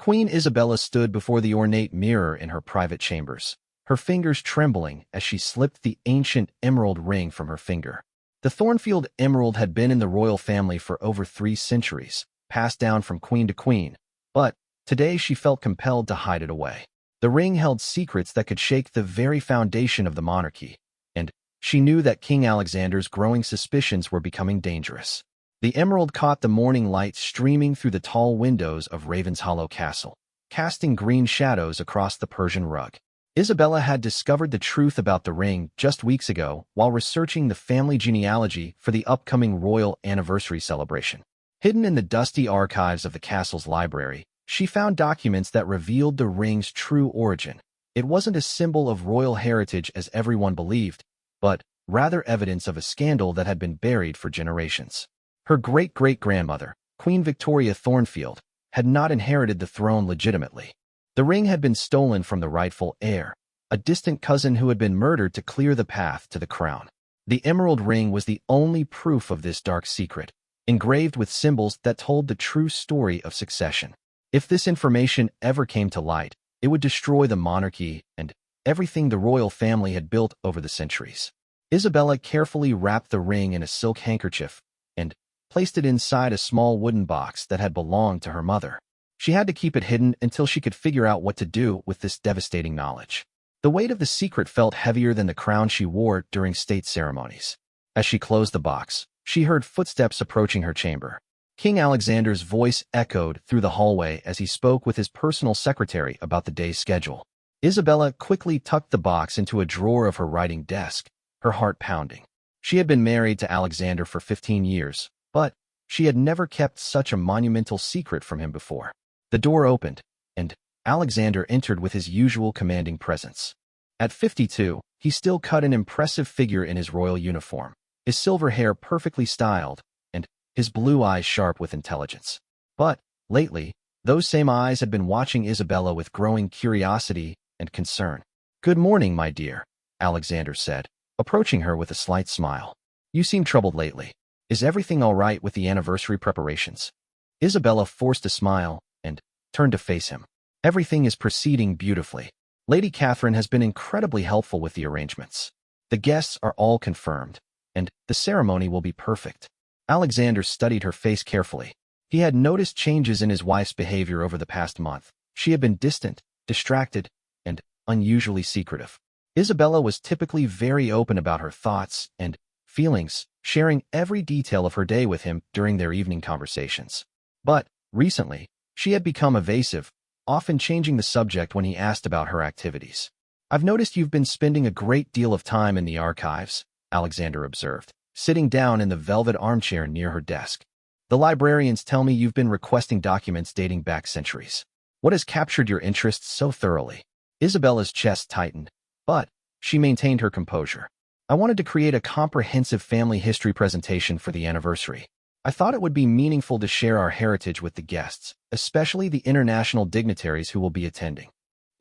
Queen Isabella stood before the ornate mirror in her private chambers, her fingers trembling as she slipped the ancient emerald ring from her finger. The Thornfield emerald had been in the royal family for over 3 centuries, passed down from queen to queen, but today she felt compelled to hide it away. The ring held secrets that could shake the very foundation of the monarchy, and she knew that King Alexander's growing suspicions were becoming dangerous. The emerald caught the morning light streaming through the tall windows of Ravenshollow Castle, casting green shadows across the Persian rug. Isabella had discovered the truth about the ring just weeks ago while researching the family genealogy for the upcoming royal anniversary celebration. Hidden in the dusty archives of the castle's library, she found documents that revealed the ring's true origin. It wasn't a symbol of royal heritage as everyone believed, but rather evidence of a scandal that had been buried for generations. Her great-great-grandmother, Queen Victoria Thornfield, had not inherited the throne legitimately. The ring had been stolen from the rightful heir, a distant cousin who had been murdered to clear the path to the crown. The emerald ring was the only proof of this dark secret, engraved with symbols that told the true story of succession. If this information ever came to light, it would destroy the monarchy and everything the royal family had built over the centuries. Isabella carefully wrapped the ring in a silk handkerchief and placed it inside a small wooden box that had belonged to her mother. She had to keep it hidden until she could figure out what to do with this devastating knowledge. The weight of the secret felt heavier than the crown she wore during state ceremonies. As she closed the box, she heard footsteps approaching her chamber. King Alexander's voice echoed through the hallway as he spoke with his personal secretary about the day's schedule. Isabella quickly tucked the box into a drawer of her writing desk, her heart pounding. She had been married to Alexander for 15 years, but she had never kept such a monumental secret from him before. The door opened, and Alexander entered with his usual commanding presence. At 52, he still cut an impressive figure in his royal uniform, his silver hair perfectly styled, and his blue eyes sharp with intelligence. But, lately, those same eyes had been watching Isabella with growing curiosity and concern. "Good morning, my dear," Alexander said, approaching her with a slight smile. "You seem troubled lately. Is everything all right with the anniversary preparations?" Isabella forced a smile and turned to face him. "Everything is proceeding beautifully. Lady Catherine has been incredibly helpful with the arrangements. The guests are all confirmed, and the ceremony will be perfect." Alexander studied her face carefully. He had noticed changes in his wife's behavior over the past month. She had been distant, distracted, and unusually secretive. Isabella was typically very open about her thoughts and feelings, sharing every detail of her day with him during their evening conversations. But, recently, she had become evasive, often changing the subject when he asked about her activities. "I've noticed you've been spending a great deal of time in the archives," Alexander observed, sitting down in the velvet armchair near her desk. "The librarians tell me you've been requesting documents dating back centuries. What has captured your interest so thoroughly?" Isabella's chest tightened, but she maintained her composure. "I wanted to create a comprehensive family history presentation for the anniversary. I thought it would be meaningful to share our heritage with the guests, especially the international dignitaries who will be attending."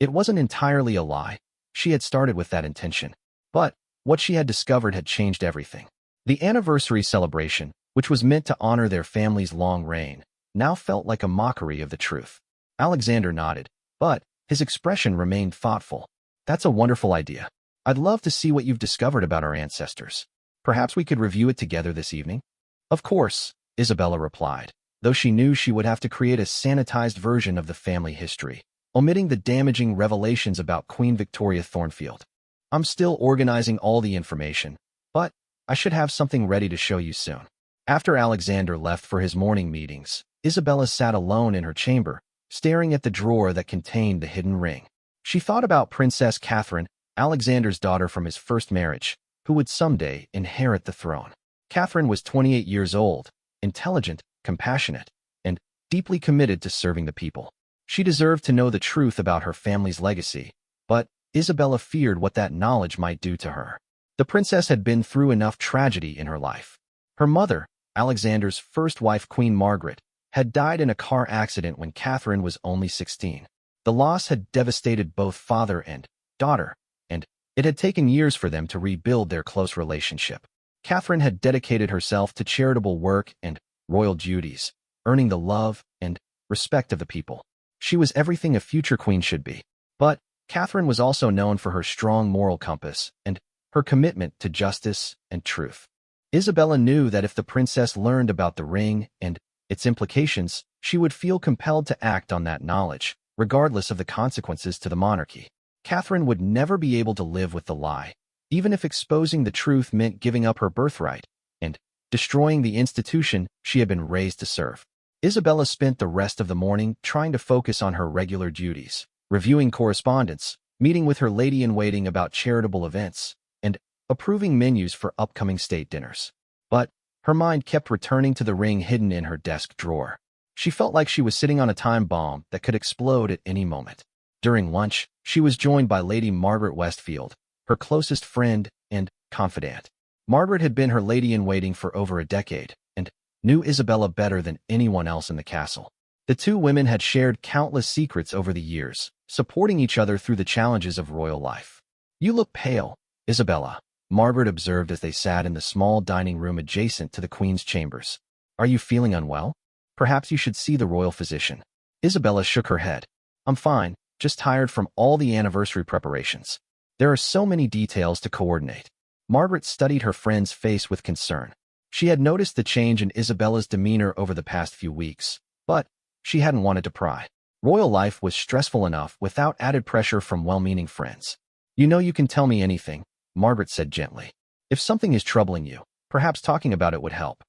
It wasn't entirely a lie. She had started with that intention. But what she had discovered had changed everything. The anniversary celebration, which was meant to honor their family's long reign, now felt like a mockery of the truth. Alexander nodded, but his expression remained thoughtful. "That's a wonderful idea. I'd love to see what you've discovered about our ancestors. Perhaps we could review it together this evening?" "Of course," Isabella replied, though she knew she would have to create a sanitized version of the family history, omitting the damaging revelations about Queen Victoria Thornfield. "I'm still organizing all the information, but I should have something ready to show you soon." After Alexander left for his morning meetings, Isabella sat alone in her chamber, staring at the drawer that contained the hidden ring. She thought about Princess Catherine, Alexander's daughter from his first marriage, who would someday inherit the throne. Catherine was 28 years old, intelligent, compassionate, and deeply committed to serving the people. She deserved to know the truth about her family's legacy, but Isabella feared what that knowledge might do to her. The princess had been through enough tragedy in her life. Her mother, Alexander's first wife Queen Margaret, had died in a car accident when Catherine was only 16. The loss had devastated both father and daughter, and it had taken years for them to rebuild their close relationship. Catherine had dedicated herself to charitable work and royal duties, earning the love and respect of the people. She was everything a future queen should be. But Catherine was also known for her strong moral compass and her commitment to justice and truth. Isabella knew that if the princess learned about the ring and its implications, she would feel compelled to act on that knowledge, regardless of the consequences to the monarchy. Catherine would never be able to live with the lie, even if exposing the truth meant giving up her birthright and destroying the institution she had been raised to serve. Isabella spent the rest of the morning trying to focus on her regular duties, reviewing correspondence, meeting with her lady-in-waiting about charitable events, and approving menus for upcoming state dinners. But her mind kept returning to the ring hidden in her desk drawer. She felt like she was sitting on a time bomb that could explode at any moment. During lunch, she was joined by Lady Margaret Westfield, her closest friend and confidant. Margaret had been her lady-in-waiting for over a decade and knew Isabella better than anyone else in the castle. The two women had shared countless secrets over the years, supporting each other through the challenges of royal life. "You look pale, Isabella," Margaret observed as they sat in the small dining room adjacent to the Queen's chambers. "Are you feeling unwell? Perhaps you should see the royal physician." Isabella shook her head. "I'm fine, just tired from all the anniversary preparations. There are so many details to coordinate." Margaret studied her friend's face with concern. She had noticed the change in Isabella's demeanor over the past few weeks, but she hadn't wanted to pry. Royal life was stressful enough without added pressure from well-meaning friends. "You know you can tell me anything," Margaret said gently. "If something is troubling you, perhaps talking about it would help."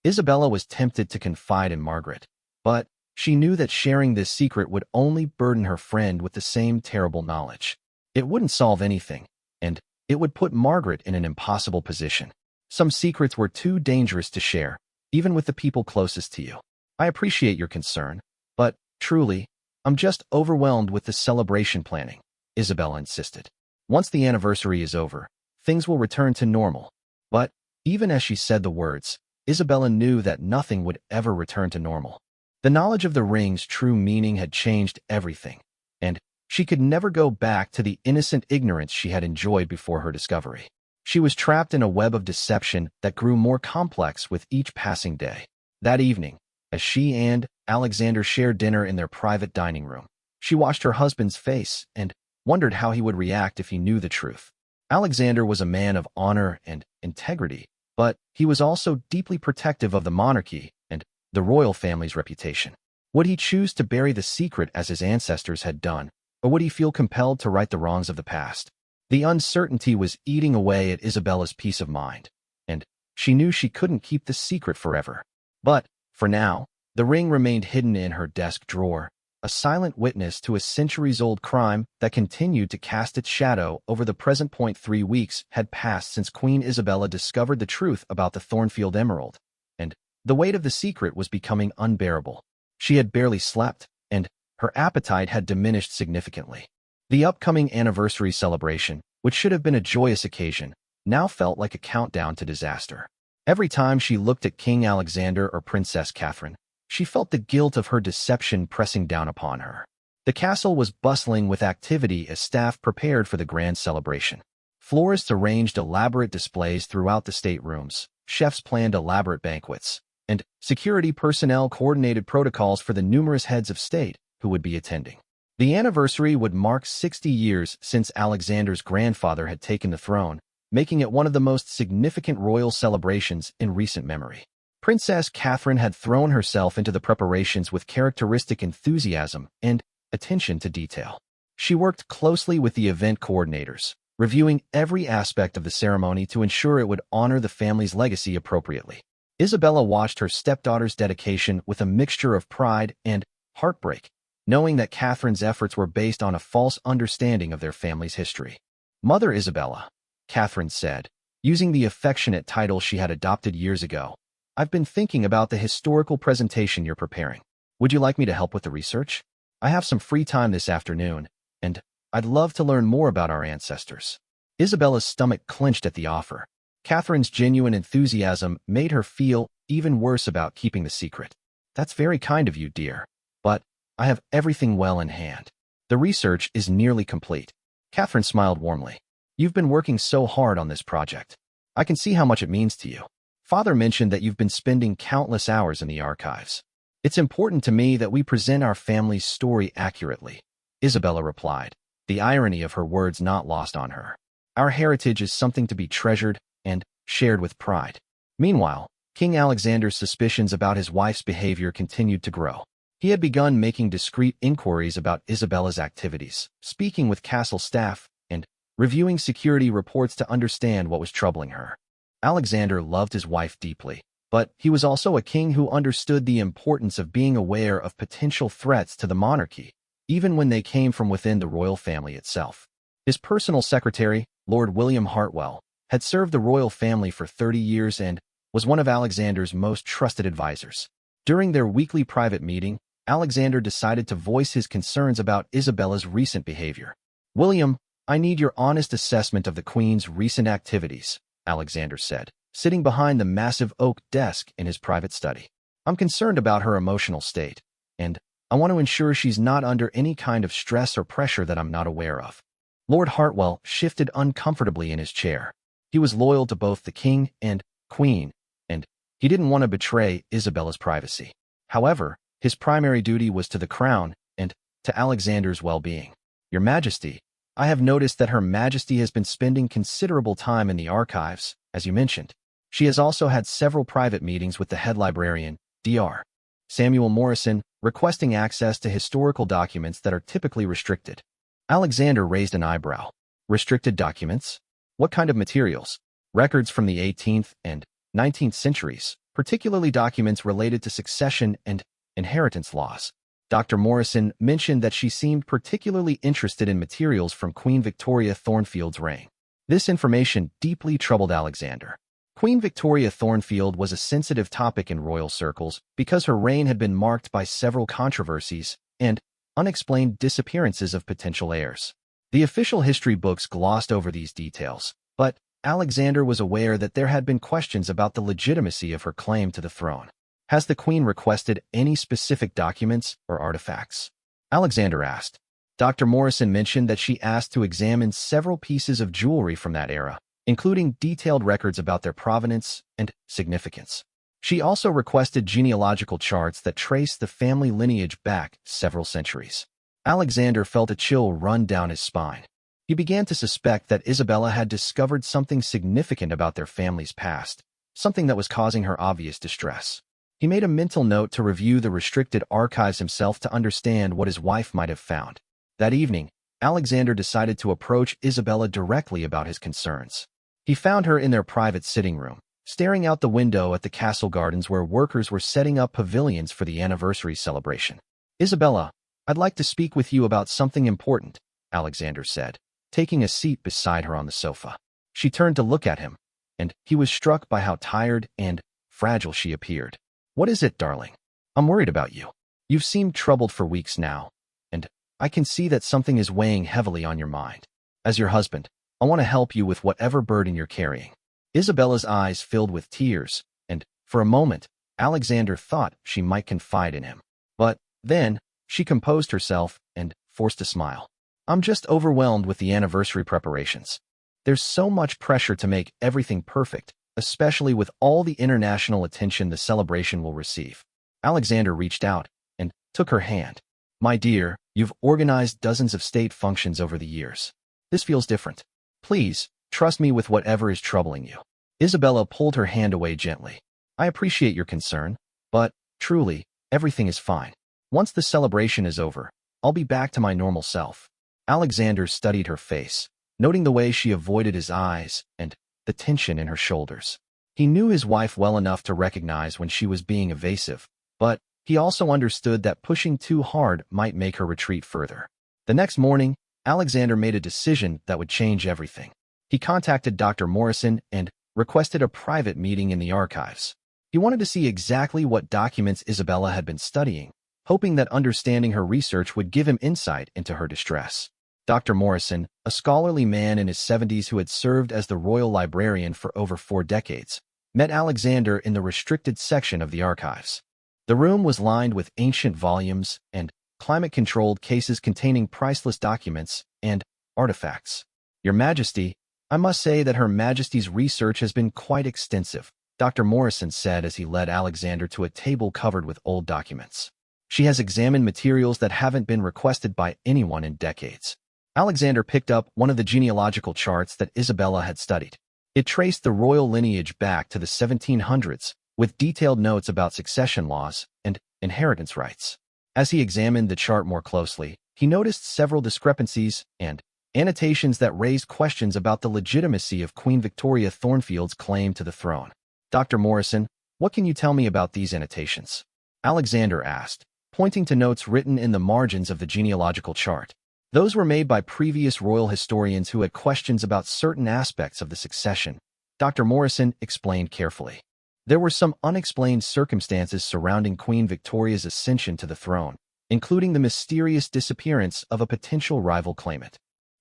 Isabella was tempted to confide in Margaret, but she knew that sharing this secret would only burden her friend with the same terrible knowledge. It wouldn't solve anything, and it would put Margaret in an impossible position. Some secrets were too dangerous to share, even with the people closest to you. "I appreciate your concern, but truly, I'm just overwhelmed with the celebration planning," Isabella insisted. "Once the anniversary is over, things will return to normal." But even as she said the words, Isabella knew that nothing would ever return to normal. The knowledge of the ring's true meaning had changed everything, and she could never go back to the innocent ignorance she had enjoyed before her discovery. She was trapped in a web of deception that grew more complex with each passing day. That evening, as she and Alexander shared dinner in their private dining room, she watched her husband's face and wondered how he would react if he knew the truth. Alexander was a man of honor and integrity, but he was also deeply protective of the monarchy and the royal family's reputation. Would he choose to bury the secret as his ancestors had done, or would he feel compelled to right the wrongs of the past? The uncertainty was eating away at Isabella's peace of mind, and she knew she couldn't keep the secret forever. But, for now, the ring remained hidden in her desk drawer, a silent witness to a centuries-old crime that continued to cast its shadow over the present. 3 weeks had passed since Queen Isabella discovered the truth about the Thornfield Emerald, and the weight of the secret was becoming unbearable. She had barely slept, and her appetite had diminished significantly. The upcoming anniversary celebration, which should have been a joyous occasion, now felt like a countdown to disaster. Every time she looked at King Alexander or Princess Catherine, she felt the guilt of her deception pressing down upon her. The castle was bustling with activity as staff prepared for the grand celebration. Florists arranged elaborate displays throughout the staterooms, chefs planned elaborate banquets, and security personnel coordinated protocols for the numerous heads of state who would be attending. The anniversary would mark 60 years since Alexander's grandfather had taken the throne, making it one of the most significant royal celebrations in recent memory. Princess Catherine had thrown herself into the preparations with characteristic enthusiasm and attention to detail. She worked closely with the event coordinators, reviewing every aspect of the ceremony to ensure it would honor the family's legacy appropriately. Isabella watched her stepdaughter's dedication with a mixture of pride and heartbreak, knowing that Catherine's efforts were based on a false understanding of their family's history. "Mother Isabella," Catherine said, using the affectionate title she had adopted years ago, "I've been thinking about the historical presentation you're preparing. Would you like me to help with the research? I have some free time this afternoon, and I'd love to learn more about our ancestors." Isabella's stomach clenched at the offer. Catherine's genuine enthusiasm made her feel even worse about keeping the secret. "That's very kind of you, dear, but I have everything well in hand. The research is nearly complete." Catherine smiled warmly. "You've been working so hard on this project. I can see how much it means to you. Father mentioned that you've been spending countless hours in the archives." It's important to me that we present our family's story accurately, Isabella replied, the irony of her words not lost on her. Our heritage is something to be treasured and shared with pride. Meanwhile, King Alexander's suspicions about his wife's behavior continued to grow. He had begun making discreet inquiries about Isabella's activities, speaking with castle staff, and reviewing security reports to understand what was troubling her. Alexander loved his wife deeply, but he was also a king who understood the importance of being aware of potential threats to the monarchy, even when they came from within the royal family itself. His personal secretary, Lord William Hartwell, had served the royal family for 30 years and was one of Alexander's most trusted advisors. During their weekly private meeting, Alexander decided to voice his concerns about Isabella's recent behavior. "William, I need your honest assessment of the Queen's recent activities," Alexander said, sitting behind the massive oak desk in his private study. "I'm concerned about her emotional state, and I want to ensure she's not under any kind of stress or pressure that I'm not aware of." Lord Hartwell shifted uncomfortably in his chair. He was loyal to both the king and queen, and he didn't want to betray Isabella's privacy. However, his primary duty was to the crown and to Alexander's well-being. "Your Majesty, I have noticed that Her Majesty has been spending considerable time in the archives, as you mentioned. She has also had several private meetings with the head librarian, Dr. Samuel Morrison, requesting access to historical documents that are typically restricted." Alexander raised an eyebrow. "Restricted documents? What kind of materials?" "Records from the 18th and 19th centuries, particularly documents related to succession and inheritance laws." Dr. Morrison mentioned that she seemed particularly interested in materials from Queen Victoria Thornfield's reign. This information deeply troubled Alexander. Queen Victoria Thornfield was a sensitive topic in royal circles because her reign had been marked by several controversies and unexplained disappearances of potential heirs. The official history books glossed over these details, but Alexander was aware that there had been questions about the legitimacy of her claim to the throne. "Has the Queen requested any specific documents or artifacts?" Alexander asked. Dr. Morrison mentioned that she asked to examine several pieces of jewelry from that era, including detailed records about their provenance and significance. She also requested genealogical charts that traced the family lineage back several centuries. Alexander felt a chill run down his spine. He began to suspect that Isabella had discovered something significant about their family's past, something that was causing her obvious distress. He made a mental note to review the restricted archives himself to understand what his wife might have found. That evening, Alexander decided to approach Isabella directly about his concerns. He found her in their private sitting room, staring out the window at the castle gardens where workers were setting up pavilions for the anniversary celebration. "Isabella, I'd like to speak with you about something important," Alexander said, taking a seat beside her on the sofa. She turned to look at him, and he was struck by how tired and fragile she appeared. "What is it, darling? I'm worried about you. You've seemed troubled for weeks now, and I can see that something is weighing heavily on your mind. As your husband, I want to help you with whatever burden you're carrying." Isabella's eyes filled with tears, and for a moment, Alexander thought she might confide in him. But then, she composed herself and forced a smile. "I'm just overwhelmed with the anniversary preparations. There's so much pressure to make everything perfect, especially with all the international attention the celebration will receive." Alexander reached out and took her hand. "My dear, you've organized dozens of state functions over the years. This feels different. Please, trust me with whatever is troubling you." Isabella pulled her hand away gently. "I appreciate your concern, but, truly, everything is fine. Once the celebration is over, I'll be back to my normal self." Alexander studied her face, noting the way she avoided his eyes and the tension in her shoulders. He knew his wife well enough to recognize when she was being evasive, but he also understood that pushing too hard might make her retreat further. The next morning, Alexander made a decision that would change everything. He contacted Dr. Morrison and requested a private meeting in the archives. He wanted to see exactly what documents Isabella had been studying, hoping that understanding her research would give him insight into her distress. Dr. Morrison, a scholarly man in his 70s who had served as the royal librarian for over 4 decades, met Alexander in the restricted section of the archives. The room was lined with ancient volumes and climate-controlled cases containing priceless documents and artifacts. "Your Majesty, I must say that Her Majesty's research has been quite extensive," Dr. Morrison said as he led Alexander to a table covered with old documents. She has examined materials that haven't been requested by anyone in decades. Alexander picked up one of the genealogical charts that Isabella had studied. It traced the royal lineage back to the 1700s, with detailed notes about succession laws and inheritance rights. As he examined the chart more closely, he noticed several discrepancies and annotations that raised questions about the legitimacy of Queen Victoria Thornfield's claim to the throne. Dr. Morrison, what can you tell me about these annotations? Alexander asked, pointing to notes written in the margins of the genealogical chart. Those were made by previous royal historians who had questions about certain aspects of the succession. Dr. Morrison explained carefully. There were some unexplained circumstances surrounding Queen Victoria's ascension to the throne, including the mysterious disappearance of a potential rival claimant.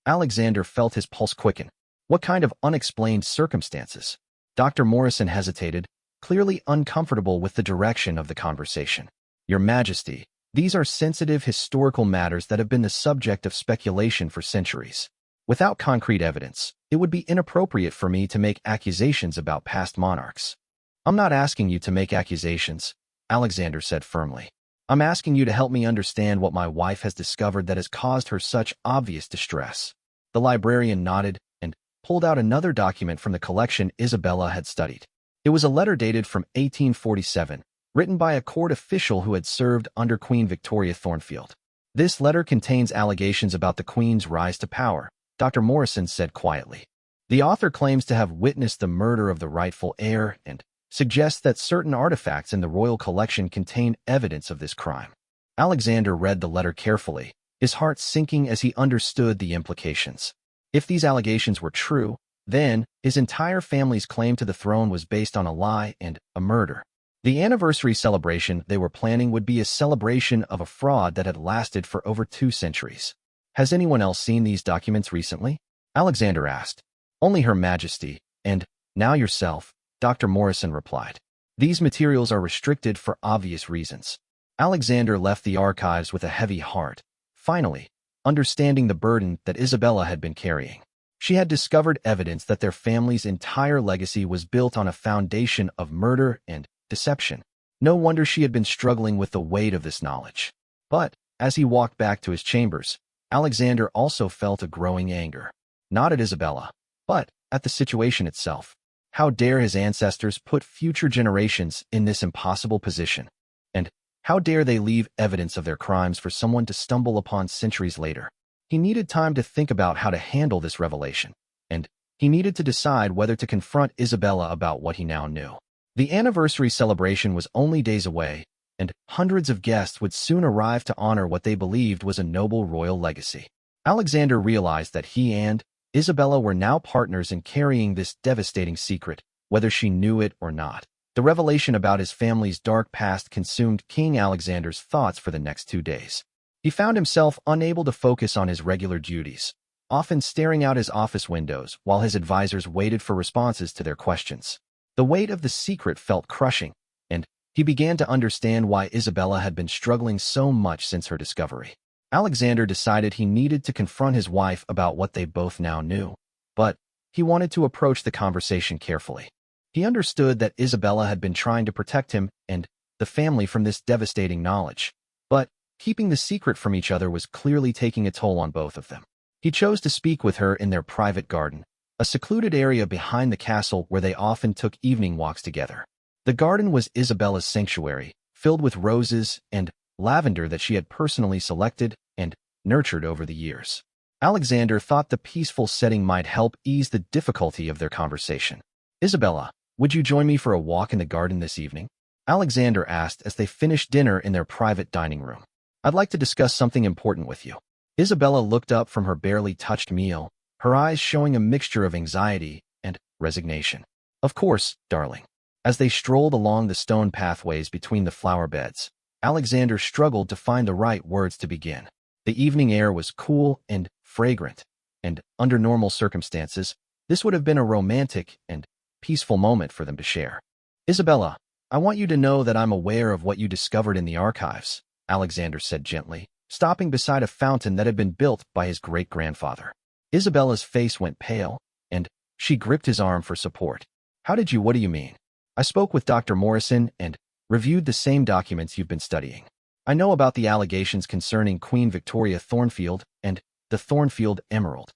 Alexander felt his pulse quicken. What kind of unexplained circumstances? Dr. Morrison hesitated, clearly uncomfortable with the direction of the conversation. Your Majesty, these are sensitive historical matters that have been the subject of speculation for centuries. Without concrete evidence, it would be inappropriate for me to make accusations about past monarchs. I'm not asking you to make accusations, Alexander said firmly. I'm asking you to help me understand what my wife has discovered that has caused her such obvious distress. The librarian nodded and pulled out another document from the collection Isabella had studied. It was a letter dated from 1847, written by a court official who had served under Queen Victoria Thornfield. This letter contains allegations about the Queen's rise to power, Dr. Morrison said quietly. The author claims to have witnessed the murder of the rightful heir and suggests that certain artifacts in the royal collection contain evidence of this crime. Alexander read the letter carefully, his heart sinking as he understood the implications. If these allegations were true, then his entire family's claim to the throne was based on a lie and a murder. The anniversary celebration they were planning would be a celebration of a fraud that had lasted for over 2 centuries. Has anyone else seen these documents recently? Alexander asked. Only Her Majesty, and now yourself, Dr. Morrison replied. These materials are restricted for obvious reasons. Alexander left the archives with a heavy heart, finally, understanding the burden that Isabella had been carrying. She had discovered evidence that their family's entire legacy was built on a foundation of murder and deception. No wonder she had been struggling with the weight of this knowledge. But, as he walked back to his chambers, Alexander also felt a growing anger. Not at Isabella, but at the situation itself. How dare his ancestors put future generations in this impossible position? And how dare they leave evidence of their crimes for someone to stumble upon centuries later? He needed time to think about how to handle this revelation, and he needed to decide whether to confront Isabella about what he now knew. The anniversary celebration was only days away, and hundreds of guests would soon arrive to honor what they believed was a noble royal legacy. Alexander realized that he and Isabella were now partners in carrying this devastating secret, whether she knew it or not. The revelation about his family's dark past consumed King Alexander's thoughts for the next 2 days. He found himself unable to focus on his regular duties, often staring out his office windows while his advisors waited for responses to their questions. The weight of the secret felt crushing, and he began to understand why Isabella had been struggling so much since her discovery. Alexander decided he needed to confront his wife about what they both now knew, but he wanted to approach the conversation carefully. He understood that Isabella had been trying to protect him and the family from this devastating knowledge, but keeping the secret from each other was clearly taking a toll on both of them. He chose to speak with her in their private garden, a secluded area behind the castle where they often took evening walks together. The garden was Isabella's sanctuary, filled with roses and lavender that she had personally selected and nurtured over the years. Alexander thought the peaceful setting might help ease the difficulty of their conversation. Isabella, would you join me for a walk in the garden this evening? Alexander asked as they finished dinner in their private dining room. I'd like to discuss something important with you. Isabella looked up from her barely touched meal, her eyes showing a mixture of anxiety and resignation. Of course, darling. As they strolled along the stone pathways between the flower beds, Alexander struggled to find the right words to begin. The evening air was cool and fragrant, and under normal circumstances, this would have been a romantic and peaceful moment for them to share. Isabella, I want you to know that I'm aware of what you discovered in the archives, Alexander said gently, stopping beside a fountain that had been built by his great-grandfather. Isabella's face went pale, and she gripped his arm for support. What do you mean? I spoke with Dr. Morrison and reviewed the same documents you've been studying. I know about the allegations concerning Queen Victoria Thornfield and the Thornfield Emerald.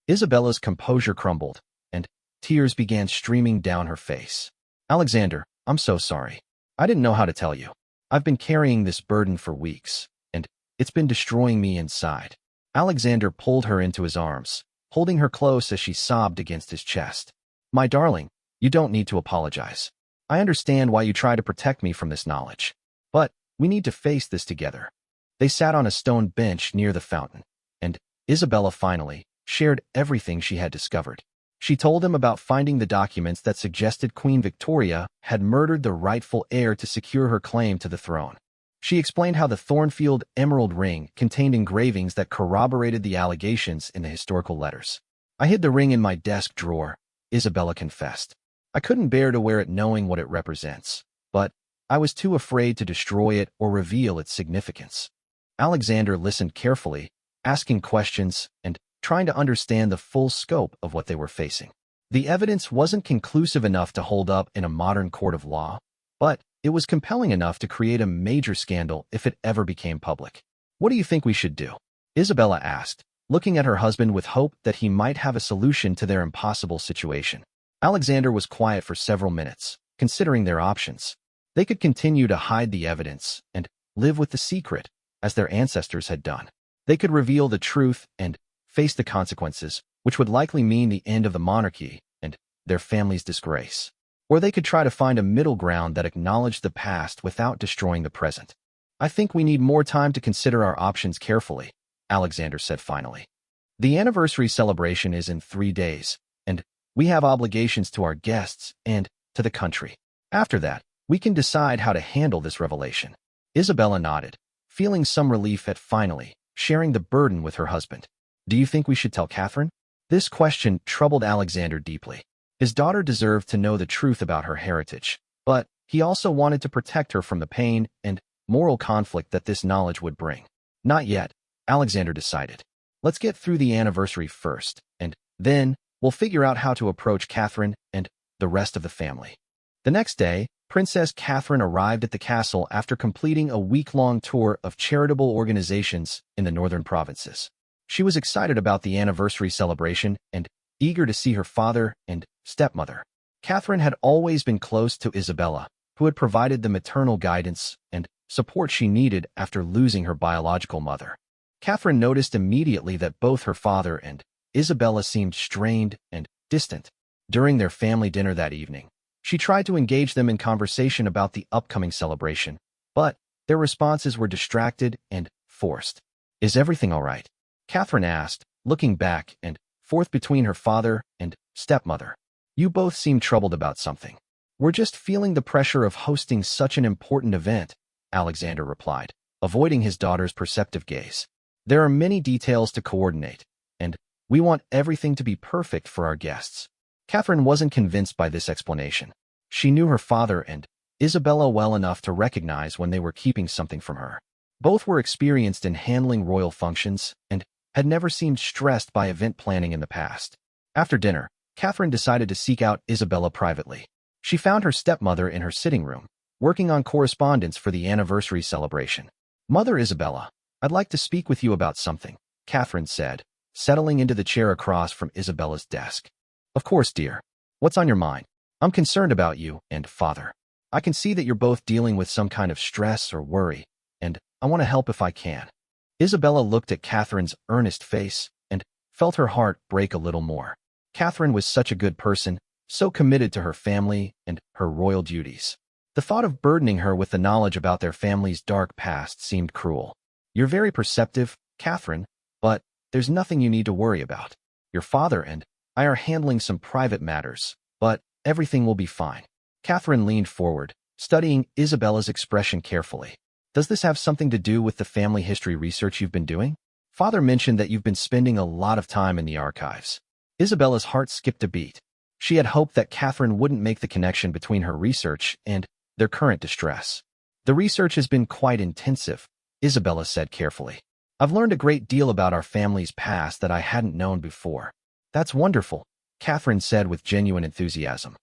Isabella's composure crumbled, and tears began streaming down her face. Alexander, I'm so sorry. I didn't know how to tell you. I've been carrying this burden for weeks, and it's been destroying me inside. Alexander pulled her into his arms, holding her close as she sobbed against his chest. My darling, you don't need to apologize. I understand why you try to protect me from this knowledge. But we need to face this together. They sat on a stone bench near the fountain, and Isabella finally shared everything she had discovered. She told him about finding the documents that suggested Queen Victoria had murdered the rightful heir to secure her claim to the throne. She explained how the Thornfield Emerald ring contained engravings that corroborated the allegations in the historical letters. I hid the ring in my desk drawer, Isabella confessed. I couldn't bear to wear it knowing what it represents, but I was too afraid to destroy it or reveal its significance. Alexander listened carefully, asking questions and trying to understand the full scope of what they were facing. The evidence wasn't conclusive enough to hold up in a modern court of law, but it was compelling enough to create a major scandal if it ever became public. What do you think we should do? Isabella asked, looking at her husband with hope that he might have a solution to their impossible situation. Alexander was quiet for several minutes, considering their options. They could continue to hide the evidence and live with the secret, as their ancestors had done. They could reveal the truth and face the consequences, which would likely mean the end of the monarchy and their family's disgrace. Or they could try to find a middle ground that acknowledged the past without destroying the present. I think we need more time to consider our options carefully, Alexander said finally. The anniversary celebration is in 3 days, and we have obligations to our guests and to the country. After that, we can decide how to handle this revelation. Isabella nodded, feeling some relief at finally sharing the burden with her husband. Do you think we should tell Catherine? This question troubled Alexander deeply. His daughter deserved to know the truth about her heritage, but he also wanted to protect her from the pain and moral conflict that this knowledge would bring. Not yet, Alexander decided. Let's get through the anniversary first, and then we'll figure out how to approach Catherine and the rest of the family. The next day, Princess Catherine arrived at the castle after completing a week-long tour of charitable organizations in the northern provinces. She was excited about the anniversary celebration and eager to see her father and stepmother. Catherine had always been close to Isabella, who had provided the maternal guidance and support she needed after losing her biological mother. Catherine noticed immediately that both her father and Isabella seemed strained and distant. During their family dinner that evening, she tried to engage them in conversation about the upcoming celebration, but their responses were distracted and forced. Is everything all right? Catherine asked, looking back and forth between her father and stepmother. You both seem troubled about something. We're just feeling the pressure of hosting such an important event, Alexander replied, avoiding his daughter's perceptive gaze. There are many details to coordinate, and we want everything to be perfect for our guests. Catherine wasn't convinced by this explanation. She knew her father and Isabella well enough to recognize when they were keeping something from her. Both were experienced in handling royal functions and had never seemed stressed by event planning in the past. After dinner, Catherine decided to seek out Isabella privately. She found her stepmother in her sitting room, working on correspondence for the anniversary celebration. Mother Isabella, I'd like to speak with you about something, Catherine said, settling into the chair across from Isabella's desk. Of course, dear. What's on your mind? I'm concerned about you and father. I can see that you're both dealing with some kind of stress or worry, and I want to help if I can. Isabella looked at Catherine's earnest face and felt her heart break a little more. Catherine was such a good person, so committed to her family and her royal duties. The thought of burdening her with the knowledge about their family's dark past seemed cruel. You're very perceptive, Catherine, but there's nothing you need to worry about. Your father and I are handling some private matters, but everything will be fine. Catherine leaned forward, studying Isabella's expression carefully. Does this have something to do with the family history research you've been doing? Father mentioned that you've been spending a lot of time in the archives. Isabella's heart skipped a beat. She had hoped that Catherine wouldn't make the connection between her research and their current distress. The research has been quite intensive, Isabella said carefully. I've learned a great deal about our family's past that I hadn't known before. That's wonderful, Catherine said with genuine enthusiasm.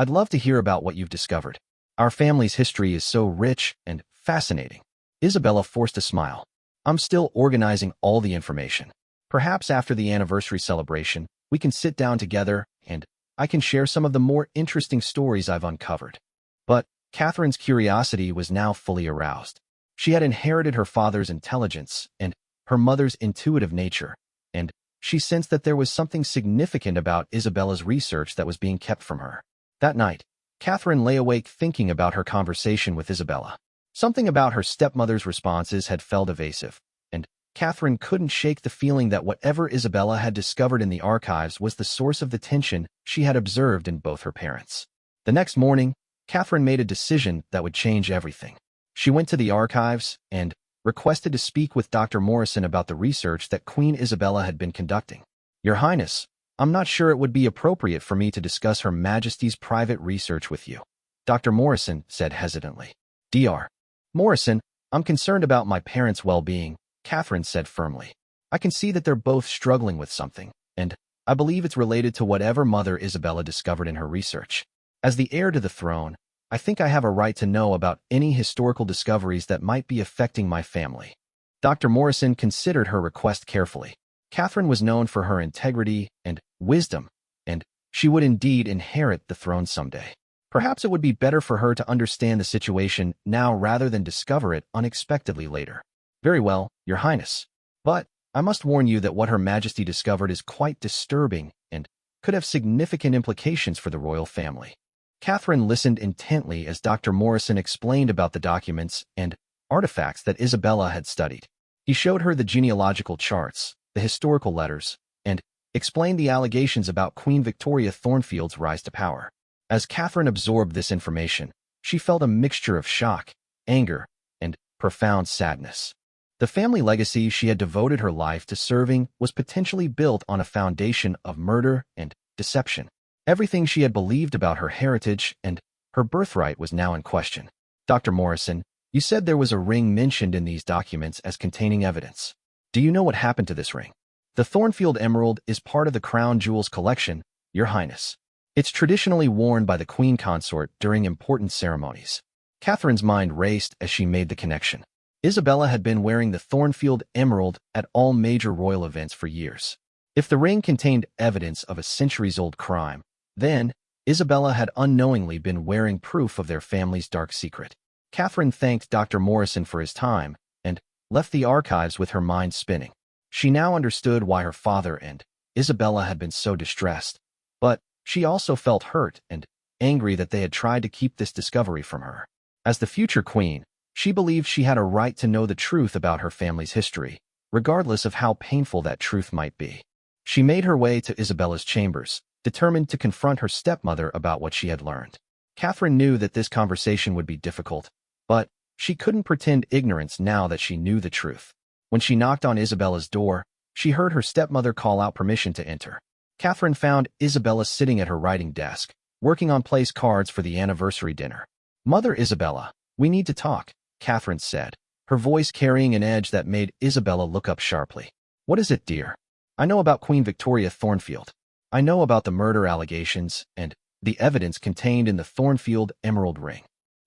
I'd love to hear about what you've discovered. Our family's history is so rich and fascinating. Isabella forced a smile. I'm still organizing all the information. Perhaps after the anniversary celebration, we can sit down together and I can share some of the more interesting stories I've uncovered. But Catherine's curiosity was now fully aroused. She had inherited her father's intelligence and her mother's intuitive nature, and she sensed that there was something significant about Isabella's research that was being kept from her. That night, Catherine lay awake thinking about her conversation with Isabella. Something about her stepmother's responses had felt evasive, and Catherine couldn't shake the feeling that whatever Isabella had discovered in the archives was the source of the tension she had observed in both her parents. The next morning, Catherine made a decision that would change everything. She went to the archives and requested to speak with Dr. Morrison about the research that Queen Isabella had been conducting. Your Highness, I'm not sure it would be appropriate for me to discuss Her Majesty's private research with you, Dr. Morrison said hesitantly. Dr. Morrison, I'm concerned about my parents' well-being, Catherine said firmly. I can see that they're both struggling with something, and I believe it's related to whatever Mother Isabella discovered in her research. As the heir to the throne, I think I have a right to know about any historical discoveries that might be affecting my family. Dr. Morrison considered her request carefully. Catherine was known for her integrity and wisdom, and she would indeed inherit the throne someday. Perhaps it would be better for her to understand the situation now rather than discover it unexpectedly later. Very well, Your Highness. But I must warn you that what Her Majesty discovered is quite disturbing and could have significant implications for the royal family. Catherine listened intently as Dr. Morrison explained about the documents and artifacts that Isabella had studied. He showed her the genealogical charts, the historical letters, and explained the allegations about Queen Victoria Thornfield's rise to power. As Catherine absorbed this information, she felt a mixture of shock, anger, and profound sadness. The family legacy she had devoted her life to serving was potentially built on a foundation of murder and deception. Everything she had believed about her heritage and her birthright was now in question. Dr. Morrison, you said there was a ring mentioned in these documents as containing evidence. Do you know what happened to this ring? The Thornfield Emerald is part of the Crown Jewels collection, Your Highness. It's traditionally worn by the Queen Consort during important ceremonies. Catherine's mind raced as she made the connection. Isabella had been wearing the Thornfield Emerald at all major royal events for years. If the ring contained evidence of a centuries-old crime, then Isabella had unknowingly been wearing proof of their family's dark secret. Catherine thanked Dr. Morrison for his time and left the archives with her mind spinning. She now understood why her father and Isabella had been so distressed, but she also felt hurt and angry that they had tried to keep this discovery from her. As the future queen, she believed she had a right to know the truth about her family's history, regardless of how painful that truth might be. She made her way to Isabella's chambers, determined to confront her stepmother about what she had learned. Catherine knew that this conversation would be difficult, but she couldn't pretend ignorance now that she knew the truth. When she knocked on Isabella's door, she heard her stepmother call out permission to enter. Catherine found Isabella sitting at her writing desk, working on place cards for the anniversary dinner. Mother Isabella, we need to talk, Catherine said, her voice carrying an edge that made Isabella look up sharply. What is it, dear? I know about Queen Victoria Thornfield. I know about the murder allegations and the evidence contained in the Thornfield emerald ring.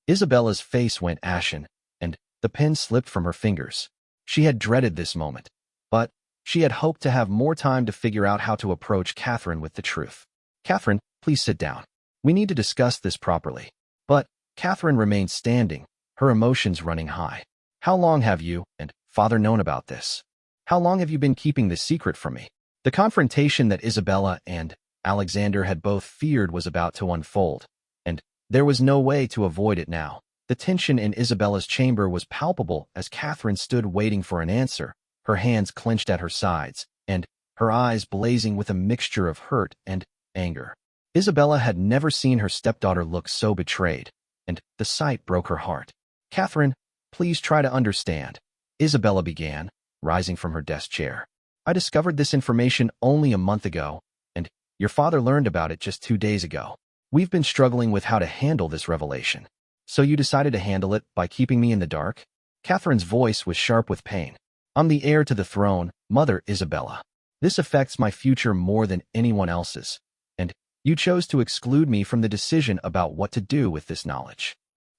Isabella's face went ashen, and the pen slipped from her fingers. She had dreaded this moment, but she had hoped to have more time to figure out how to approach Catherine with the truth. Catherine, please sit down. We need to discuss this properly. But Catherine remained standing, her emotions running high. How long have you and Father known about this? How long have you been keeping this secret from me? The confrontation that Isabella and Alexander had both feared was about to unfold, and there was no way to avoid it now. The tension in Isabella's chamber was palpable as Catherine stood waiting for an answer, her hands clenched at her sides, and her eyes blazing with a mixture of hurt and anger. Isabella had never seen her stepdaughter look so betrayed, and the sight broke her heart. Catherine, please try to understand, Isabella began, rising from her desk chair. I discovered this information only a month ago, and your father learned about it just 2 days ago. We've been struggling with how to handle this revelation. So you decided to handle it by keeping me in the dark? Catherine's voice was sharp with pain. I'm the heir to the throne, Mother Isabella. This affects my future more than anyone else's, and You chose to exclude me from the decision about what to do with this knowledge.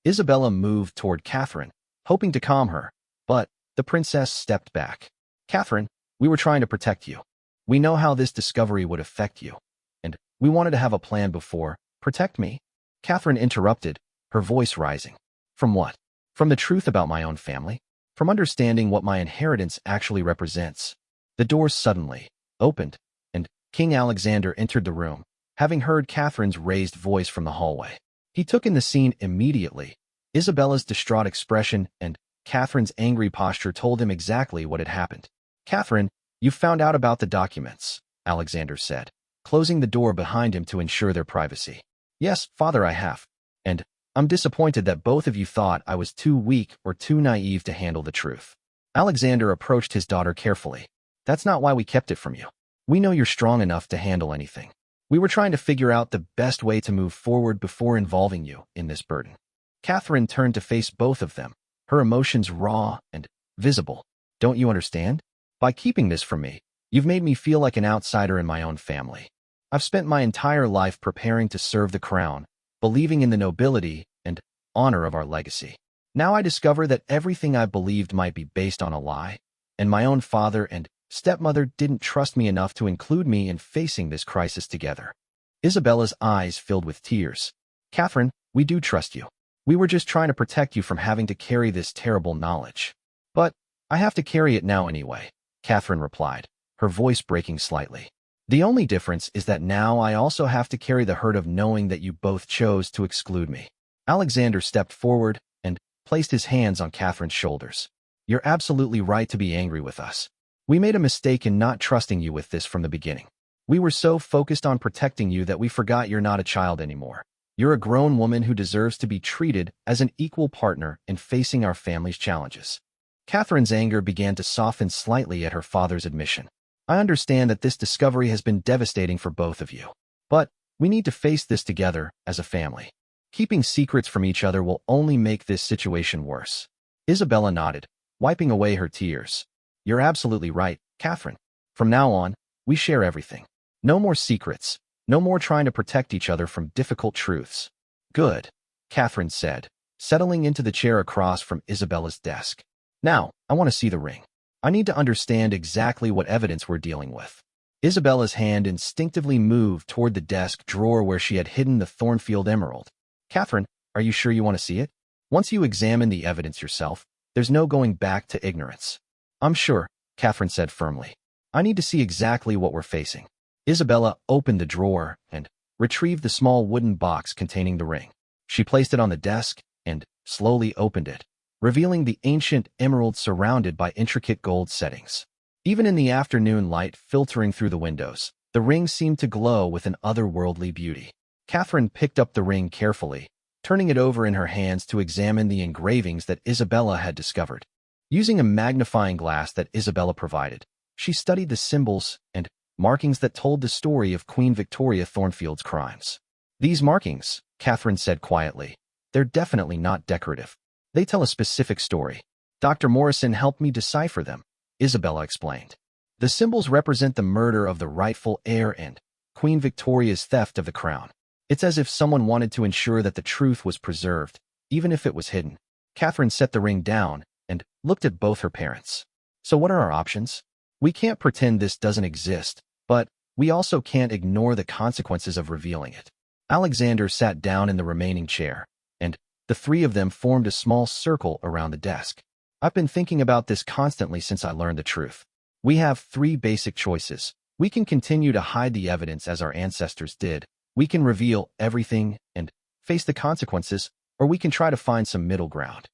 Isabella moved toward Catherine, hoping to calm her, but the princess stepped back. Catherine, we were trying to protect you. We know how this discovery would affect you, and we wanted to have a plan before. Protect me? Catherine interrupted, her voice rising. From what? From the truth about my own family? From understanding what my inheritance actually represents? The doors suddenly opened, and King Alexander entered the room, having heard Catherine's raised voice from the hallway. He took in the scene immediately. Isabella's distraught expression and Catherine's angry posture told him exactly what had happened. Catherine, you've found out about the documents, Alexander said, closing the door behind him to ensure their privacy. Yes, father, I have. And I'm disappointed that both of you thought I was too weak or too naive to handle the truth. Alexander approached his daughter carefully. That's not why we kept it from you. We know you're strong enough to handle anything. We were trying to figure out the best way to move forward before involving you in this burden. Catherine turned to face both of them, her emotions raw and visible. Don't you understand? By keeping this from me, you've made me feel like an outsider in my own family. I've spent my entire life preparing to serve the crown, believing in the nobility and honor of our legacy. Now I discover that everything I believed might be based on a lie, and my own father and stepmother didn't trust me enough to include me in facing this crisis together. Isabella's eyes filled with tears. Catherine, we do trust you. We were just trying to protect you from having to carry this terrible knowledge. But I have to carry it now anyway, Catherine replied, her voice breaking slightly. The only difference is that now I also have to carry the hurt of knowing that you both chose to exclude me. Alexander stepped forward and placed his hands on Catherine's shoulders. You're absolutely right to be angry with us. We made a mistake in not trusting you with this from the beginning. We were so focused on protecting you that we forgot you're not a child anymore. You're a grown woman who deserves to be treated as an equal partner in facing our family's challenges. Catherine's anger began to soften slightly at her father's admission. I understand that this discovery has been devastating for both of you, but we need to face this together as a family. Keeping secrets from each other will only make this situation worse. Isabella nodded, wiping away her tears. You're absolutely right, Catherine. From now on, we share everything. No more secrets. No more trying to protect each other from difficult truths. Good, Catherine said, settling into the chair across from Isabella's desk. Now, I want to see the ring. I need to understand exactly what evidence we're dealing with. Isabella's hand instinctively moved toward the desk drawer where she had hidden the Thornfield emerald. Catherine, are you sure you want to see it? Once you examine the evidence yourself, there's no going back to ignorance. I'm sure, Catherine said firmly. I need to see exactly what we're facing. Isabella opened the drawer and retrieved the small wooden box containing the ring. She placed it on the desk and slowly opened it, revealing the ancient emerald surrounded by intricate gold settings. Even in the afternoon light filtering through the windows, the ring seemed to glow with an otherworldly beauty. Catherine picked up the ring carefully, turning it over in her hands to examine the engravings that Isabella had discovered. Using a magnifying glass that Isabella provided, she studied the symbols and markings that told the story of Queen Victoria Thornfield's crimes. These markings, Catherine said quietly, they're definitely not decorative. They tell a specific story. Dr. Morrison helped me decipher them, Isabella explained. The symbols represent the murder of the rightful heir and Queen Victoria's theft of the crown. It's as if someone wanted to ensure that the truth was preserved, even if it was hidden. Catherine set the ring down and looked at both her parents. So what are our options? We can't pretend this doesn't exist, but we also can't ignore the consequences of revealing it. Alexander sat down in the remaining chair, and the three of them formed a small circle around the desk. I've been thinking about this constantly since I learned the truth. We have three basic choices. We can continue to hide the evidence as our ancestors did. We can reveal everything and face the consequences, or we can try to find some middle ground.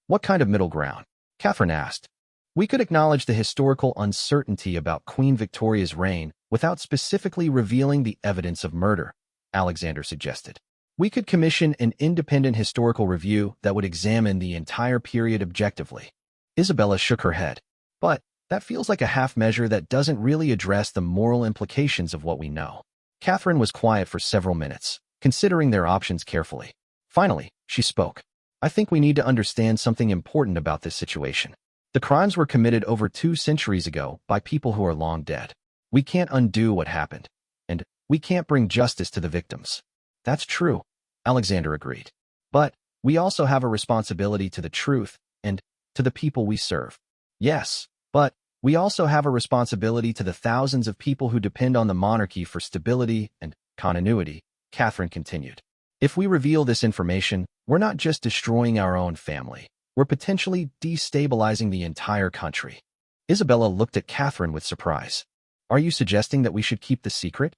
What kind of middle ground? Catherine asked. We could acknowledge the historical uncertainty about Queen Victoria's reign without specifically revealing the evidence of murder, Alexander suggested. We could commission an independent historical review that would examine the entire period objectively. Isabella shook her head. But that feels like a half measure that doesn't really address the moral implications of what we know. Catherine was quiet for several minutes, considering their options carefully. Finally, she spoke. I think we need to understand something important about this situation. The crimes were committed over 2 centuries ago by people who are long dead. We can't undo what happened, and we can't bring justice to the victims. That's true, Alexander agreed. But we also have a responsibility to the truth and to the people we serve. Yes, but we also have a responsibility to the thousands of people who depend on the monarchy for stability and continuity, Catherine continued. If we reveal this information, we're not just destroying our own family. We're potentially destabilizing the entire country. Isabella looked at Catherine with surprise. Are you suggesting that we should keep the secret?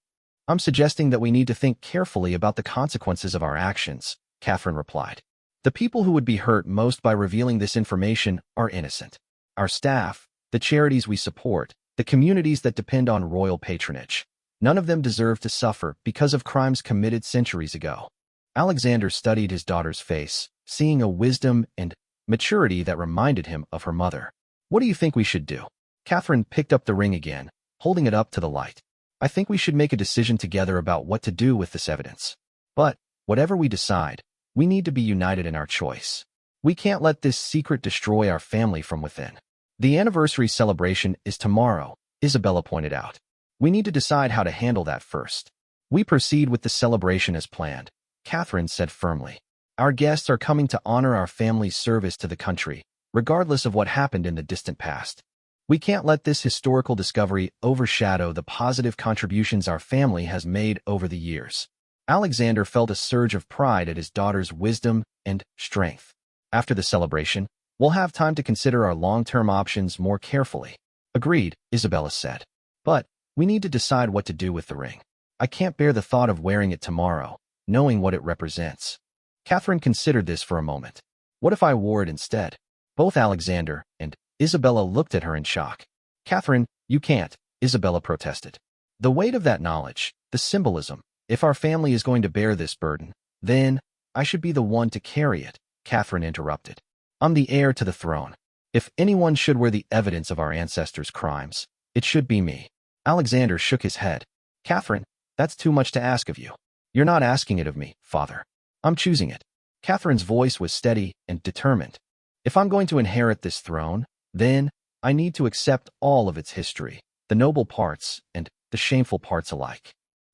I'm suggesting that we need to think carefully about the consequences of our actions, Catherine replied. The people who would be hurt most by revealing this information are innocent. Our staff, the charities we support, the communities that depend on royal patronage. None of them deserve to suffer because of crimes committed centuries ago. Alexander studied his daughter's face, seeing a wisdom and maturity that reminded him of her mother. What do you think we should do? Catherine picked up the ring again, holding it up to the light. I think we should make a decision together about what to do with this evidence. But, whatever we decide, we need to be united in our choice. We can't let this secret destroy our family from within. The anniversary celebration is tomorrow, Isabella pointed out. We need to decide how to handle that first. We proceed with the celebration as planned, Catherine said firmly. Our guests are coming to honor our family's service to the country, regardless of what happened in the distant past. We can't let this historical discovery overshadow the positive contributions our family has made over the years. Alexander felt a surge of pride at his daughter's wisdom and strength. After the celebration, we'll have time to consider our long-term options more carefully. Agreed, Isabella said. But we need to decide what to do with the ring. I can't bear the thought of wearing it tomorrow, knowing what it represents. Catherine considered this for a moment. What if I wore it instead? Both Alexander and Isabella looked at her in shock. Catherine, you can't, Isabella protested. The weight of that knowledge, the symbolism, if our family is going to bear this burden, then I should be the one to carry it, Catherine interrupted. I'm the heir to the throne. If anyone should wear the evidence of our ancestors' crimes, it should be me. Alexander shook his head. Catherine, that's too much to ask of you. You're not asking it of me, father. I'm choosing it. Catherine's voice was steady and determined. If I'm going to inherit this throne, then I need to accept all of its history, the noble parts and the shameful parts alike.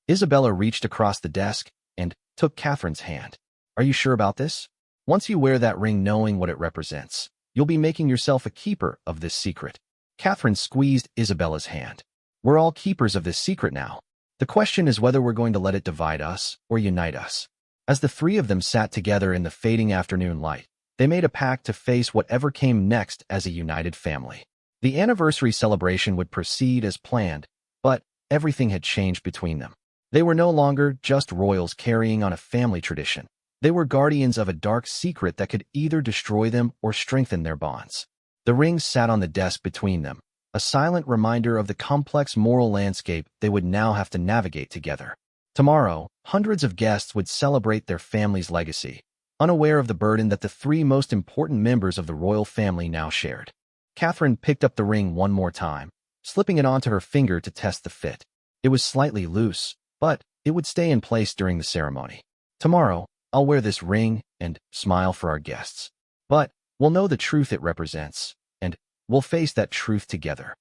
Isabella reached across the desk and took Catherine's hand. Are you sure about this? Once you wear that ring knowing what it represents, you'll be making yourself a keeper of this secret. Catherine squeezed Isabella's hand. We're all keepers of this secret now. The question is whether we're going to let it divide us or unite us. As the three of them sat together in the fading afternoon light, they made a pact to face whatever came next as a united family. The anniversary celebration would proceed as planned, but everything had changed between them. They were no longer just royals carrying on a family tradition. They were guardians of a dark secret that could either destroy them or strengthen their bonds. The rings sat on the desk between them, a silent reminder of the complex moral landscape they would now have to navigate together. Tomorrow, hundreds of guests would celebrate their family's legacy, unaware of the burden that the three most important members of the royal family now shared. Catherine picked up the ring one more time, slipping it onto her finger to test the fit. It was slightly loose, but it would stay in place during the ceremony. Tomorrow, I'll wear this ring and smile for our guests. But we'll know the truth it represents, and we'll face that truth together.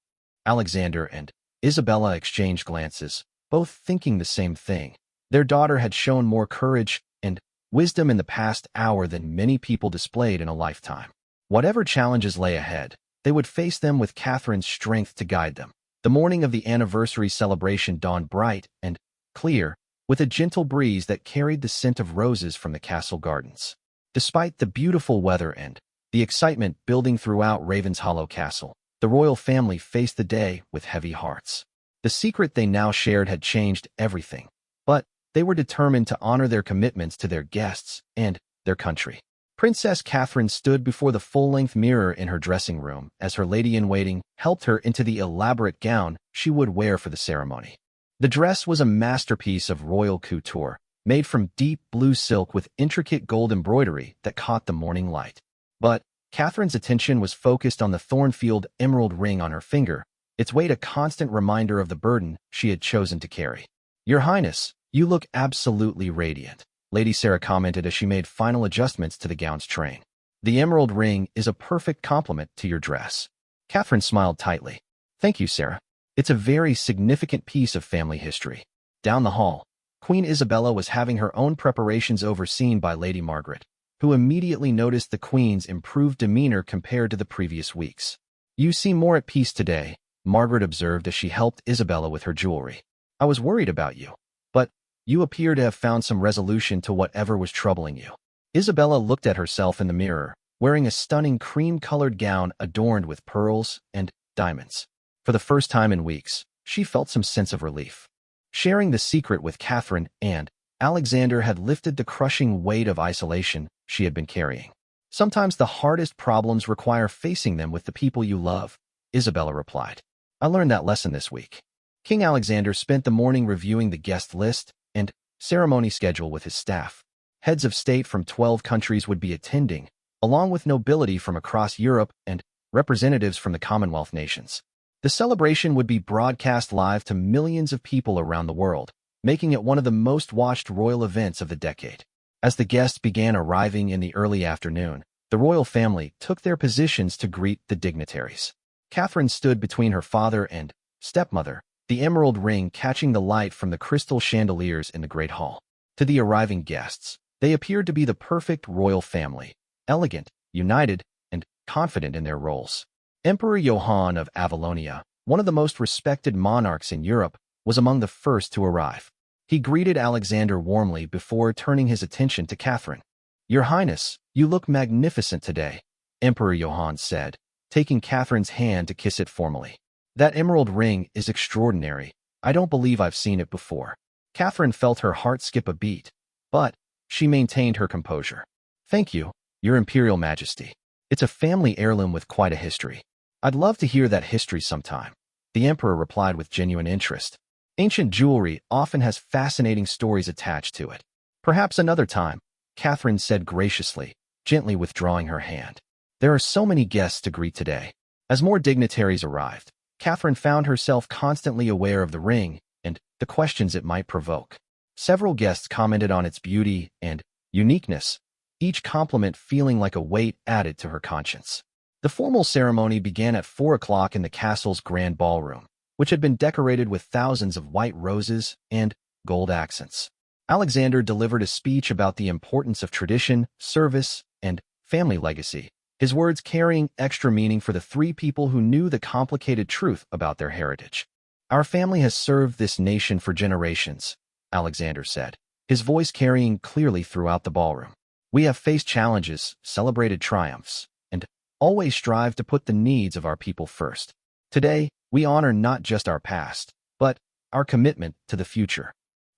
Alexander and Isabella exchanged glances, both thinking the same thing. Their daughter had shown more courage and wisdom in the past hour than many people displayed in a lifetime. Whatever challenges lay ahead, they would face them with Catherine's strength to guide them. The morning of the anniversary celebration dawned bright and clear, with a gentle breeze that carried the scent of roses from the castle gardens. Despite the beautiful weather and the excitement building throughout Ravenshollow Castle, the royal family faced the day with heavy hearts. The secret they now shared had changed everything, but they were determined to honor their commitments to their guests and their country. Princess Catherine stood before the full-length mirror in her dressing room as her lady-in-waiting helped her into the elaborate gown she would wear for the ceremony. The dress was a masterpiece of royal couture, made from deep blue silk with intricate gold embroidery that caught the morning light. But Catherine's attention was focused on the Thornfield emerald ring on her finger, its weight a constant reminder of the burden she had chosen to carry. Your Highness, you look absolutely radiant, Lady Sarah commented as she made final adjustments to the gown's train. The emerald ring is a perfect complement to your dress. Catherine smiled tightly. Thank you, Sarah. It's a very significant piece of family history. Down the hall, Queen Isabella was having her own preparations overseen by Lady Margaret, who immediately noticed the Queen's improved demeanor compared to the previous weeks. "You seem more at peace today," Margaret observed as she helped Isabella with her jewelry. "I was worried about you, but you appear to have found some resolution to whatever was troubling you." Isabella looked at herself in the mirror, wearing a stunning cream-colored gown adorned with pearls and diamonds. For the first time in weeks, she felt some sense of relief. Sharing the secret with Catherine and Alexander had lifted the crushing weight of isolation she had been carrying. "Sometimes the hardest problems require facing them with the people you love," Isabella replied. "I learned that lesson this week." King Alexander spent the morning reviewing the guest list and ceremony schedule with his staff. Heads of state from 12 countries would be attending, along with nobility from across Europe and representatives from the Commonwealth nations. The celebration would be broadcast live to millions of people around the world, making it one of the most watched royal events of the decade. As the guests began arriving in the early afternoon, the royal family took their positions to greet the dignitaries. Catherine stood between her father and stepmother, the emerald ring catching the light from the crystal chandeliers in the Great Hall. To the arriving guests, they appeared to be the perfect royal family, elegant, united, and confident in their roles. Emperor Johann of Avalonia, one of the most respected monarchs in Europe, was among the first to arrive. He greeted Alexander warmly before turning his attention to Catherine. "Your Highness, you look magnificent today," Emperor Johann said, taking Catherine's hand to kiss it formally. "That emerald ring is extraordinary. I don't believe I've seen it before." Catherine felt her heart skip a beat, but she maintained her composure. "Thank you, Your Imperial Majesty. It's a family heirloom with quite a history." "I'd love to hear that history sometime," the emperor replied with genuine interest. "Ancient jewelry often has fascinating stories attached to it." "Perhaps another time," Catherine said graciously, gently withdrawing her hand. There are so many guests to greet today. As more dignitaries arrived, Catherine found herself constantly aware of the ring and the questions it might provoke. Several guests commented on its beauty and uniqueness, each compliment feeling like a weight added to her conscience. The formal ceremony began at 4 o'clock in the castle's grand ballroom, which had been decorated with thousands of white roses and gold accents. Alexander delivered a speech about the importance of tradition, service, and family legacy, his words carrying extra meaning for the 3 people who knew the complicated truth about their heritage. "Our family has served this nation for generations," Alexander said, his voice carrying clearly throughout the ballroom. "We have faced challenges, celebrated triumphs, and always strive to put the needs of our people first. Today, we honor not just our past, but our commitment to the future."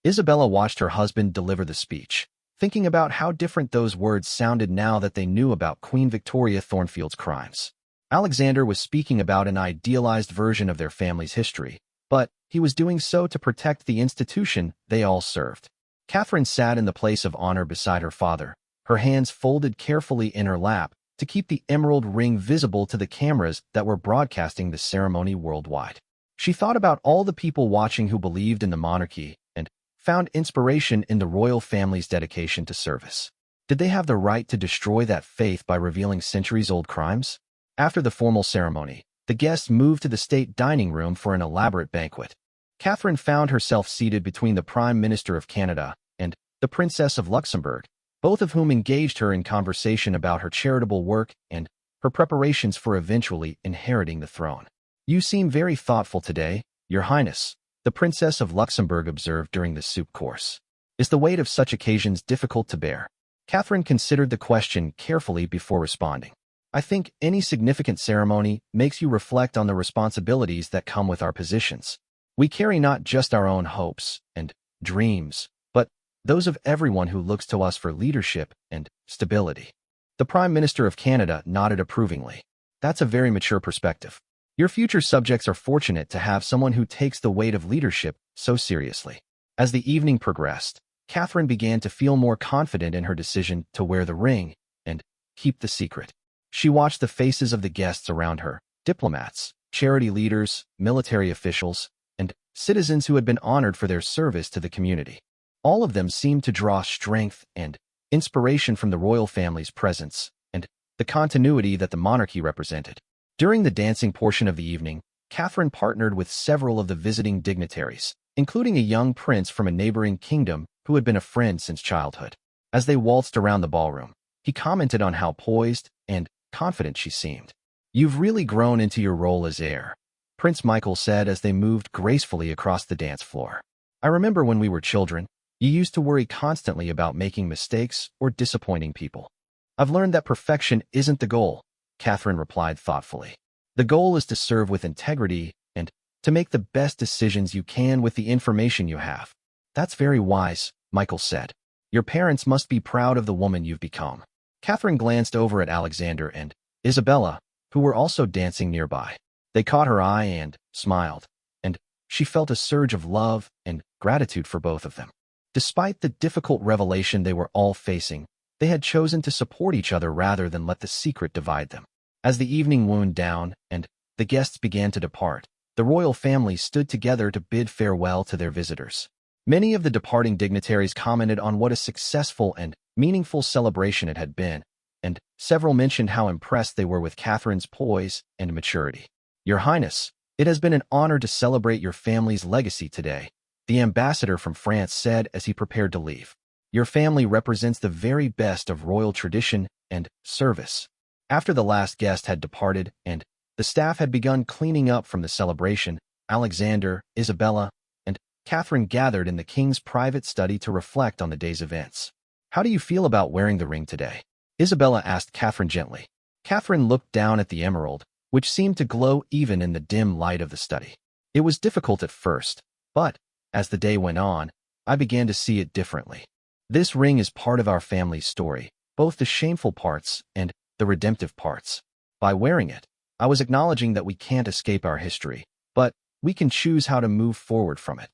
Isabella watched her husband deliver the speech, thinking about how different those words sounded now that they knew about Queen Victoria Thornfield's crimes. Alexander was speaking about an idealized version of their family's history, but he was doing so to protect the institution they all served. Catherine sat in the place of honor beside her father, her hands folded carefully in her lap to keep the emerald ring visible to the cameras that were broadcasting the ceremony worldwide. She thought about all the people watching who believed in the monarchy and found inspiration in the royal family's dedication to service. Did they have the right to destroy that faith by revealing centuries-old crimes? After the formal ceremony, the guests moved to the state dining room for an elaborate banquet. Catherine found herself seated between the Prime Minister of Canada and the Princess of Luxembourg, both of whom engaged her in conversation about her charitable work and her preparations for eventually inheriting the throne. "You seem very thoughtful today, Your Highness," the Princess of Luxembourg observed during the soup course. "Is the weight of such occasions difficult to bear?" Catherine considered the question carefully before responding. "I think any significant ceremony makes you reflect on the responsibilities that come with our positions. We carry not just our own hopes and dreams, but those of everyone who looks to us for leadership and stability." The Prime Minister of Canada nodded approvingly. "That's a very mature perspective. Your future subjects are fortunate to have someone who takes the weight of leadership so seriously." As the evening progressed, Catherine began to feel more confident in her decision to wear the ring and keep the secret. She watched the faces of the guests around her, diplomats, charity leaders, military officials, and citizens who had been honored for their service to the community. All of them seemed to draw strength and inspiration from the royal family's presence and the continuity that the monarchy represented. During the dancing portion of the evening, Catherine partnered with several of the visiting dignitaries, including a young prince from a neighboring kingdom who had been a friend since childhood. As they waltzed around the ballroom, he commented on how poised and confident she seemed. "You've really grown into your role as heir," Prince Michael said as they moved gracefully across the dance floor. "I remember when we were children, you used to worry constantly about making mistakes or disappointing people. I've learned that perfection isn't the goal," Catherine replied thoughtfully. "The goal is to serve with integrity and to make the best decisions you can with the information you have." "That's very wise," Michael said. "Your parents must be proud of the woman you've become." Catherine glanced over at Alexander and Isabella, who were also dancing nearby. They caught her eye and smiled, and she felt a surge of love and gratitude for both of them. Despite the difficult revelation they were all facing, they had chosen to support each other rather than let the secret divide them. As the evening wound down and the guests began to depart, the royal family stood together to bid farewell to their visitors. Many of the departing dignitaries commented on what a successful and meaningful celebration it had been, and several mentioned how impressed they were with Catherine's poise and maturity. "Your Highness, it has been an honor to celebrate your family's legacy today," the ambassador from France said as he prepared to leave. "Your family represents the very best of royal tradition and service." After the last guest had departed and the staff had begun cleaning up from the celebration, Alexander, Isabella, and Catherine gathered in the king's private study to reflect on the day's events. "How do you feel about wearing the ring today?" Isabella asked Catherine gently. Catherine looked down at the emerald, which seemed to glow even in the dim light of the study. "It was difficult at first, but as the day went on, I began to see it differently. This ring is part of our family's story, both the shameful parts and the redemptive parts. By wearing it, I was acknowledging that we can't escape our history, but we can choose how to move forward from it."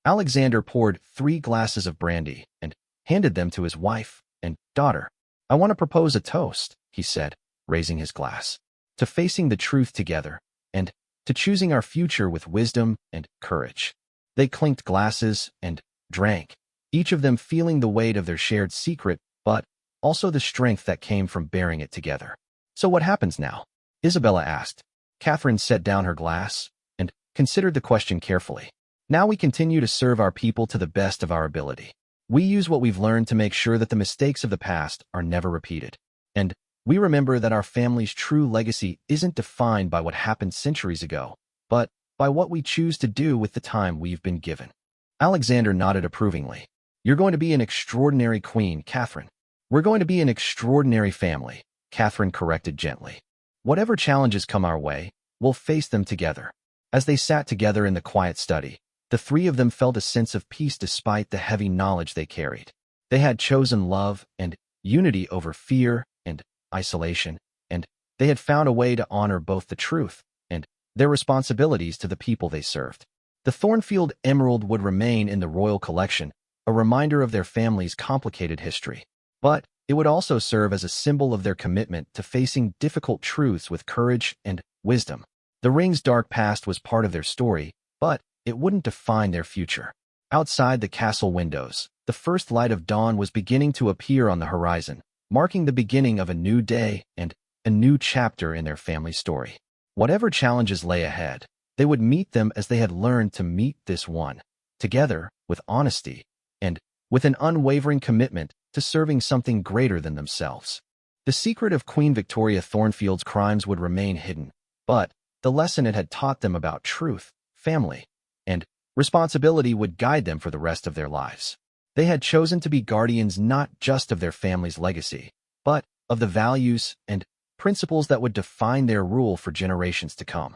Alexander poured 3 glasses of brandy and handed them to his wife and daughter. "I want to propose a toast," he said, raising his glass, "to facing the truth together and to choosing our future with wisdom and courage." They clinked glasses and drank, each of them feeling the weight of their shared secret, but also the strength that came from bearing it together. "So what happens now?" Isabella asked. Catherine set down her glass and considered the question carefully. "Now we continue to serve our people to the best of our ability. We use what we've learned to make sure that the mistakes of the past are never repeated. And we remember that our family's true legacy isn't defined by what happened centuries ago, but by what we choose to do with the time we've been given." Alexander nodded approvingly. "You're going to be an extraordinary queen, Catherine." "We're going to be an extraordinary family," Catherine corrected gently. "Whatever challenges come our way, we'll face them together." As they sat together in the quiet study, the 3 of them felt a sense of peace despite the heavy knowledge they carried. They had chosen love and unity over fear and isolation, and they had found a way to honor both the truth and their responsibilities to the people they served. The Thornfield Emerald would remain in the royal collection, a reminder of their family's complicated history. But it would also serve as a symbol of their commitment to facing difficult truths with courage and wisdom. The ring's dark past was part of their story, but it wouldn't define their future. Outside the castle windows, the first light of dawn was beginning to appear on the horizon, marking the beginning of a new day and a new chapter in their family story. Whatever challenges lay ahead, they would meet them as they had learned to meet this one, together with honesty and with an unwavering commitment to serving something greater than themselves. The secret of Queen Victoria Thornfield's crimes would remain hidden, but the lesson it had taught them about truth, family, and responsibility would guide them for the rest of their lives. They had chosen to be guardians not just of their family's legacy, but of the values and principles that would define their rule for generations to come.